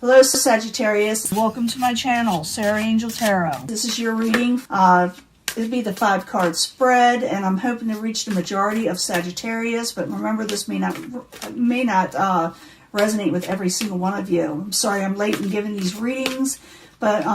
Hello Sagittarius, welcome to my channel, Sarah Angel Tarot. This is your reading. It'll be the 5-card spread, and I'm hoping to reach the majority of Sagittarius, but remember this may not resonate with every single one of you. I'm sorry I'm late in giving these readings, but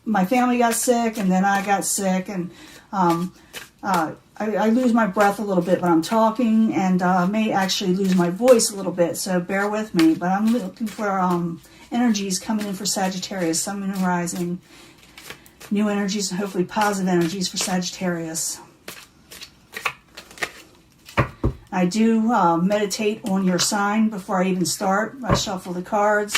my family got sick, and then I got sick, and I lose my breath a little bit when I'm talking, and may actually lose my voice a little bit, so bear with me. But I'm looking for energies coming in for Sagittarius, Sun, Moon, and Rising. New energies and hopefully positive energies for Sagittarius. I do meditate on your sign before I even start. I shuffle the cards.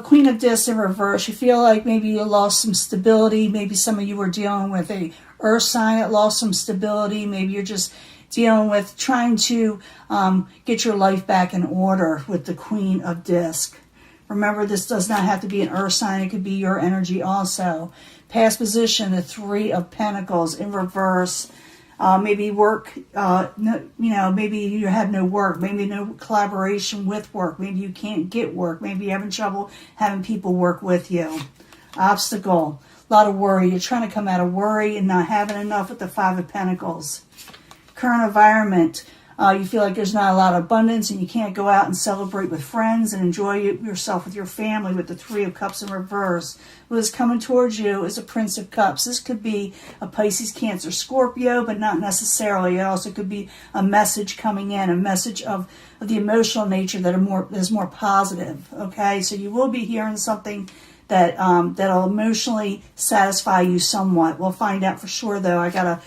Queen of Discs in reverse. You feel like maybe you lost some stability. Maybe some of you were dealing with a earth sign that lost some stability. Maybe you're just dealing with trying to get your life back in order with the Queen of Discs. Remember, this does not have to be an earth sign. It could be your energy also. Past position, the 3 of Pentacles in reverse. Maybe work, maybe you have no work. Maybe no collaboration with work. Maybe you can't get work. Maybe you're having trouble having people work with you. Obstacle, a lot of worry. You're trying to come out of worry and not having enough with the 5 of Pentacles. Current environment, you feel like there's not a lot of abundance and you can't go out and celebrate with friends and enjoy yourself with your family with the 3 of Cups in reverse. What is coming towards you is a Prince of Cups. This could be a Pisces, Cancer, Scorpio, but not necessarily. It also could be a message coming in, a message of the emotional nature that is more positive. Okay, so you will be hearing something that that'll emotionally satisfy you somewhat. We'll find out for sure, though. I gotta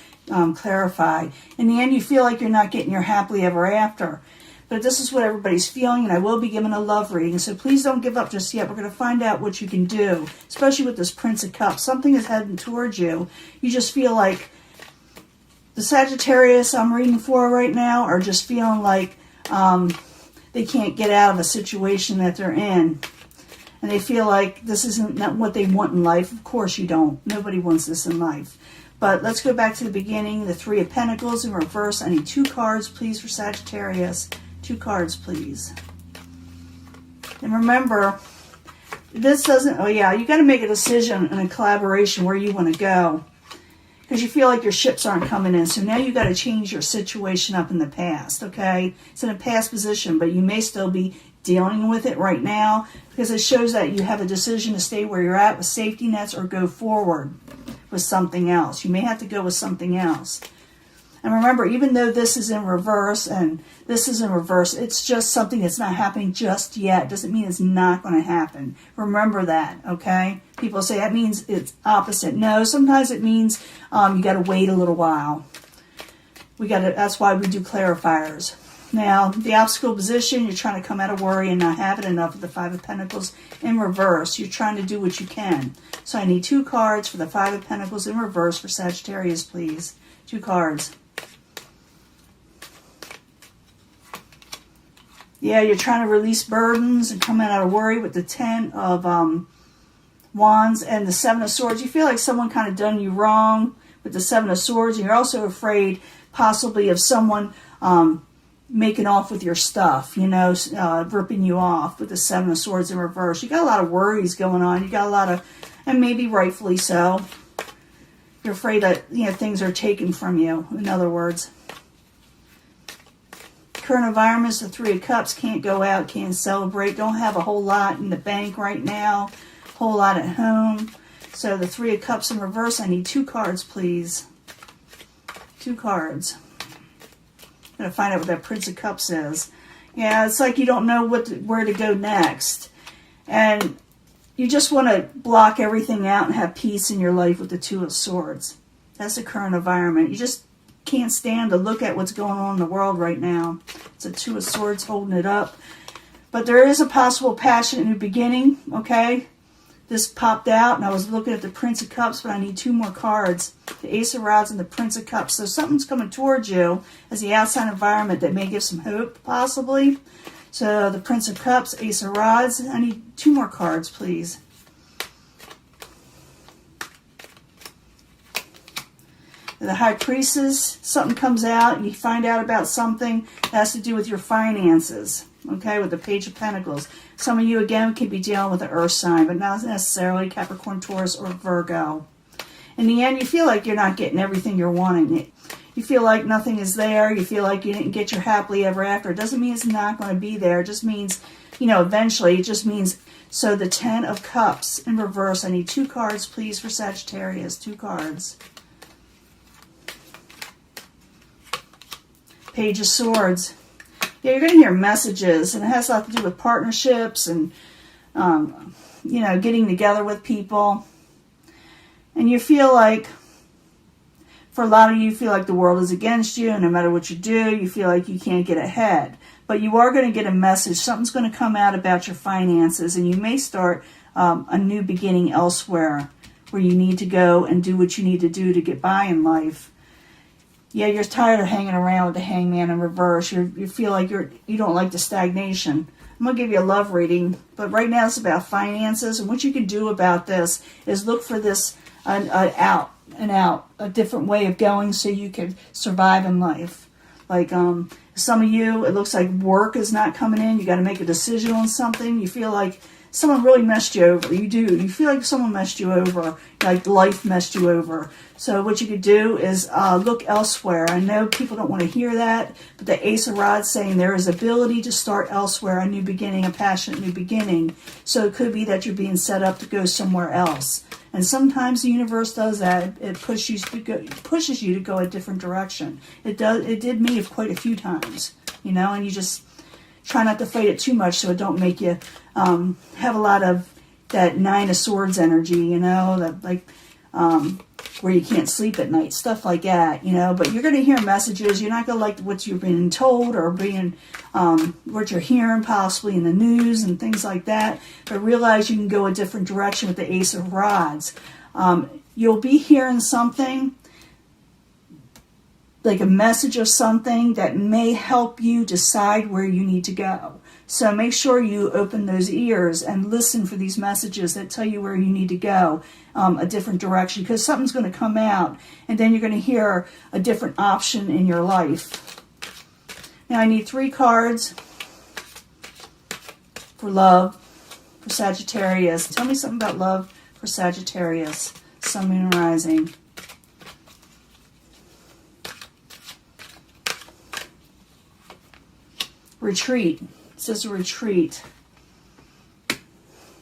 clarify. In the end, you feel like you're not getting your happily ever after. But this is what everybody's feeling, and I will be giving a love reading. So please don't give up just yet. We're going to find out what you can do, especially with this Prince of Cups. Something is heading towards you. You just feel like the Sagittarius I'm reading for right now are just feeling like they can't get out of a situation that they're in. And they feel like this isn't not what they want in life. Of course you don't. Nobody wants this in life. But let's go back to the beginning. The 3 of Pentacles in reverse. I need 2 cards, please, for Sagittarius. 2 cards, please. And remember, this doesn't... Oh, yeah, you got to make a decision and a collaboration where you want to go. Because you feel like your ships aren't coming in. So now you got to change your situation up in the past, okay? It's in a past position, but you may still be dealing with it right now. Because it shows that you have a decision to stay where you're at with safety nets or go forward with something else. You may have to go with something else. And remember, even though this is in reverse and this is in reverse, it's just something that's not happening just yet. Doesn't mean it's not going to happen. Remember that, okay? People say that means it's opposite. No, sometimes it means you got to wait a little while. That's why we do clarifiers. Now, the obstacle position, you're trying to come out of worry and not having enough of the 5 of Pentacles in reverse. You're trying to do what you can. So I need 2 cards for the 5 of Pentacles in reverse for Sagittarius, please. 2 cards. Yeah, you're trying to release burdens and come out of worry with the 10 of Wands and the 7 of Swords. You feel like someone kind of done you wrong with the 7 of Swords. And you're also afraid possibly of someone making off with your stuff, ripping you off with the 7 of Swords in reverse. You got a lot of worries going on. You got a lot of, and maybe rightfully so. You're afraid that, things are taken from you, in other words. Current environment is the 3 of Cups. Can't go out, can't celebrate. Don't have a whole lot in the bank right now. Whole lot at home. So the 3 of Cups in reverse. I need 2 cards, please. 2 cards. I'm going to find out what that Prince of Cups is. Yeah, it's like you don't know where to go next. And you just want to block everything out and have peace in your life with the 2 of Swords. That's the current environment. You just can't stand to look at what's going on in the world right now. It's a 2 of Swords holding it up. But there is a possible passion in the beginning, okay? This popped out, and I was looking at the Prince of Cups, but I need 2 more cards. The Ace of Rods and the Prince of Cups. So something's coming towards you as the outside environment that may give some hope, possibly. So the Prince of Cups, Ace of Rods. I need 2 more cards, please. The High Priestess, something comes out, and you find out about something that has to do with your finances. okay, with the Page of Pentacles. Some of you, again, could be dealing with an earth sign, but not necessarily Capricorn, Taurus, or Virgo. In the end, you feel like you're not getting everything you're wanting. You feel like nothing is there. You feel like you didn't get your happily ever after. It doesn't mean it's not going to be there. It just means, you know, eventually. It just means, so the Ten of Cups in reverse. I need 2 cards, please, for Sagittarius. 2 cards. Page of Swords. Yeah, you're going to hear messages, and it has a lot to do with partnerships and, you know, getting together with people. And you feel like, for a lot of you, feel like the world is against you, and no matter what you do, you feel like you can't get ahead. But you are going to get a message. Something's going to come out about your finances, and you may start a new beginning elsewhere where you need to go and do what you need to do to get by in life. Yeah, you're tired of hanging around with the Hangman in reverse. You feel like you don't like the stagnation. I'm going to give you a love reading, but right now it's about finances, and what you can do about this is look for this a different way of going so you can survive in life. Like some of you, it looks like work is not coming in. You got to make a decision on something. You feel like someone really messed you over. You do. You feel like someone messed you over, like life messed you over. So what you could do is look elsewhere. I know people don't want to hear that, but the Ace of Rods saying there is ability to start elsewhere, a new beginning, a passionate new beginning. So it could be that you're being set up to go somewhere else. And sometimes the universe does that. It pushes you to go a different direction. It did me quite a few times, you know, and you just try not to fight it too much so it don't make you have a lot of that Nine of Swords energy, you know, that like where you can't sleep at night, stuff like that, you know. But you're going to hear messages. You're not going to like what you're being told or being what you're hearing possibly in the news and things like that. But realize you can go a different direction with the Ace of Rods. You'll be hearing something, like a message of something that may help you decide where you need to go. So make sure you open those ears and listen for these messages that tell you where you need to go, a different direction, because something's going to come out, and then you're going to hear a different option in your life. Now I need 3 cards for love for Sagittarius. Tell me something about love for Sagittarius, Sun, Moon, and Rising. Retreat. It says retreat.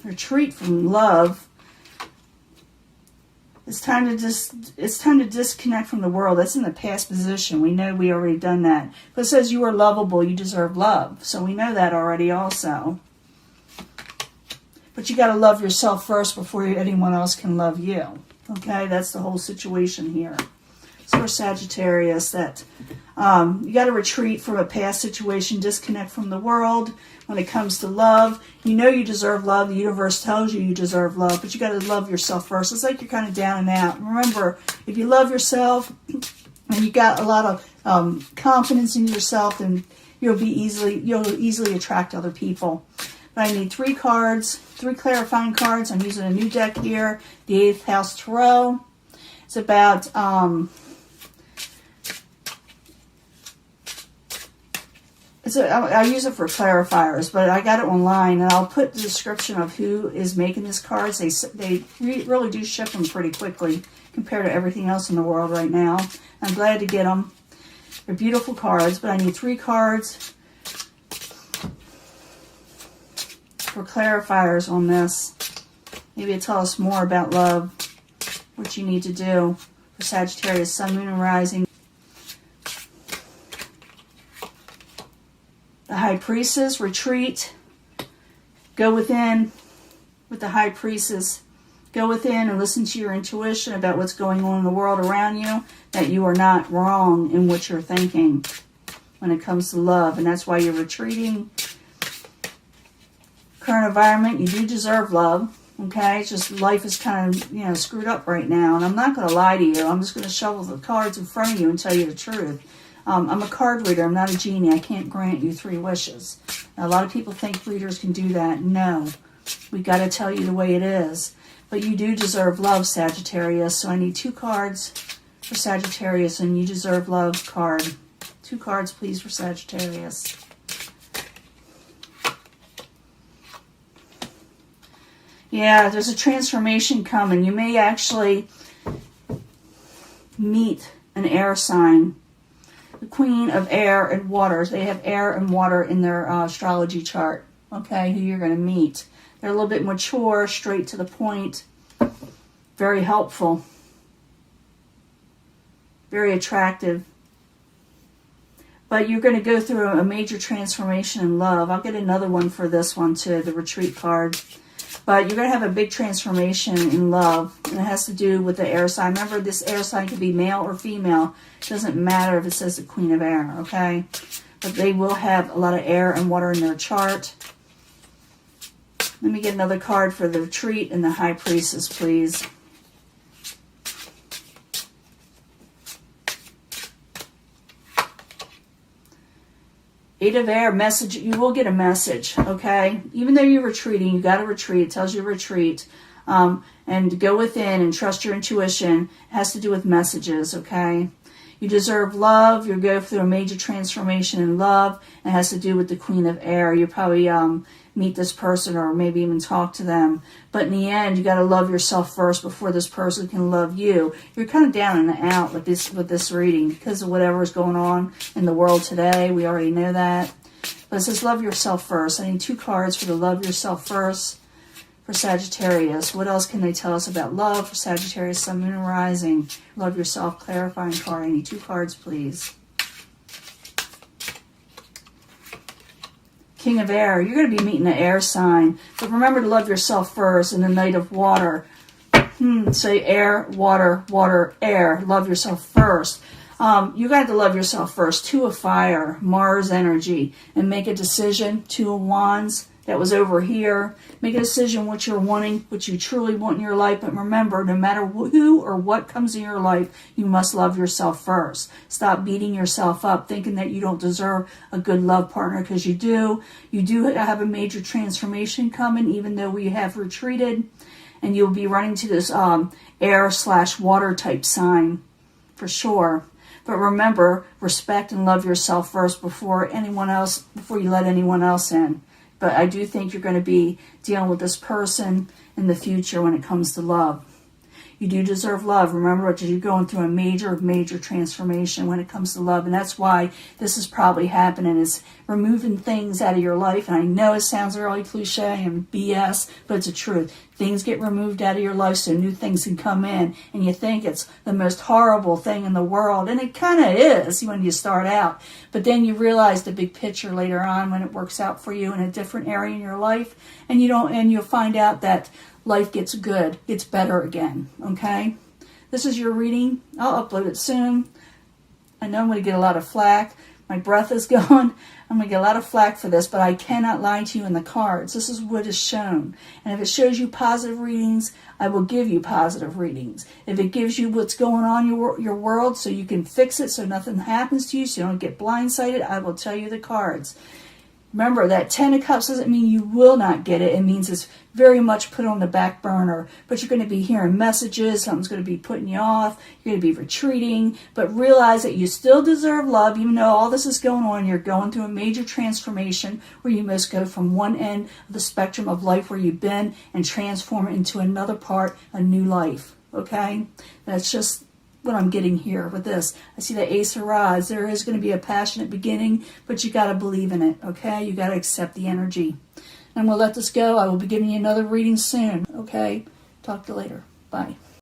Retreat from love. It's time to disconnect from the world. That's in the past position. We know we already done that. But it says you are lovable. You deserve love. So we know that already also. But you got to love yourself first before anyone else can love you. Okay? That's the whole situation here. So for Sagittarius, that you got to retreat from a past situation, disconnect from the world. When it comes to love, you know you deserve love. The universe tells you you deserve love, but you got to love yourself first. It's like you're kind of down and out. Remember, if you love yourself and you got a lot of confidence in yourself, then you'll easily attract other people. But I need 3 cards, 3 clarifying cards. I'm using a new deck here, the 8th House Tarot. It's about I use it for clarifiers, but I got it online, and I'll put the description of who is making these cards. They really do ship them pretty quickly compared to everything else in the world right now. I'm glad to get them. They're beautiful cards, but I need 3 cards for clarifiers on this. Maybe it'll tell us more about love, what you need to do for Sagittarius, Sun, Moon, and Rising. The High Priestess, retreat. Go within with the High Priestess. Go within and listen to your intuition about what's going on in the world around you, that you are not wrong in what you're thinking when it comes to love. And that's why you're retreating. Current environment, you do deserve love. Okay, it's just life is kind of, screwed up right now. And I'm not going to lie to you. I'm just going to shovel the cards in front of you and tell you the truth. I'm a card reader. I'm not a genie. I can't grant you 3 wishes. Now, a lot of people think readers can do that. No. We got to tell you the way it is. But you do deserve love, Sagittarius. So I need 2 cards for Sagittarius, and you deserve love card. 2 cards, please, for Sagittarius. Yeah, there's a transformation coming. You may actually meet an air sign. The Queen of Air and Waters. They have air and water in their astrology chart. Okay, who you're going to meet. They're a little bit mature, straight to the point. Very helpful. Very attractive. But you're going to go through a major transformation in love. I'll get another one for this one too, the retreat card. But you're going to have a big transformation in love. And it has to do with the air sign. Remember, this air sign could be male or female. It doesn't matter if it says the Queen of Air, okay? But they will have a lot of air and water in their chart. Let me get another card for the retreat and the High Priestess, please. Eight of Air, message. You will get a message, okay? Even though you're retreating, you got to retreat. It tells you retreat. And go within and trust your intuition. It has to do with messages, okay? You deserve love. You'll go through a major transformation in love. It has to do with the Queen of Air. You probably meet this person or maybe even talk to them. But in the end, you got to love yourself first before this person can love you. You're kind of down and out with this reading because of whatever is going on in the world today. We already know that. But it says love yourself first. I need 2 cards for the love yourself first for Sagittarius. What else can they tell us about love for Sagittarius, Sun, Moon, and Rising? Love yourself, clarifying card. I need 2 cards, please. King of Air, you're going to be meeting an air sign. But remember to love yourself first. And the Knight of Water. Say air, water, water, air. Love yourself first. You got to love yourself first. 2 of Fire, Mars energy. And make a decision. 2 of Wands. That was over here. Make a decision what you're wanting, what you truly want in your life. But remember, no matter who or what comes in your life, you must love yourself first. Stop beating yourself up, thinking that you don't deserve a good love partner, because you do. You do have a major transformation coming, even though we have retreated. And you'll be running to this air/water type sign for sure. But remember, respect and love yourself first before you let anyone else in. But I do think you're going to be dealing with this person in the future when it comes to love. You do deserve love. Remember, you're going through a major transformation when it comes to love. And that's why this is probably happening. It's removing things out of your life. And I know it sounds really cliche and BS, but it's the truth. Things get removed out of your life so new things can come in. And you think it's the most horrible thing in the world. And it kind of is when you start out. But then you realize the big picture later on when it works out for you in a different area in your life. And you'll find out that life gets good, gets better again, okay? This is your reading. I'll upload it soon. I know I'm going to get a lot of flack. My breath is going. I'm going to get a lot of flack for this, but I cannot lie to you in the cards. This is what is shown. And if it shows you positive readings, I will give you positive readings. If it gives you what's going on in your world so you can fix it so nothing happens to you, so you don't get blindsided, I will tell you the cards. Remember, that 10 of Cups doesn't mean you will not get it. It means it's very much put on the back burner. But you're going to be hearing messages. Something's going to be putting you off. You're going to be retreating. But realize that you still deserve love. Even though all this is going on, you're going through a major transformation where you must go from one end of the spectrum of life where you've been and transform it into another part, a new life. Okay? That's just what I'm getting here with this. I see the Ace of Rods. There is going to be a passionate beginning, but you got to believe in it, okay? You got to accept the energy. I'm going to let this go. I will be giving you another reading soon, okay? Talk to you later. Bye.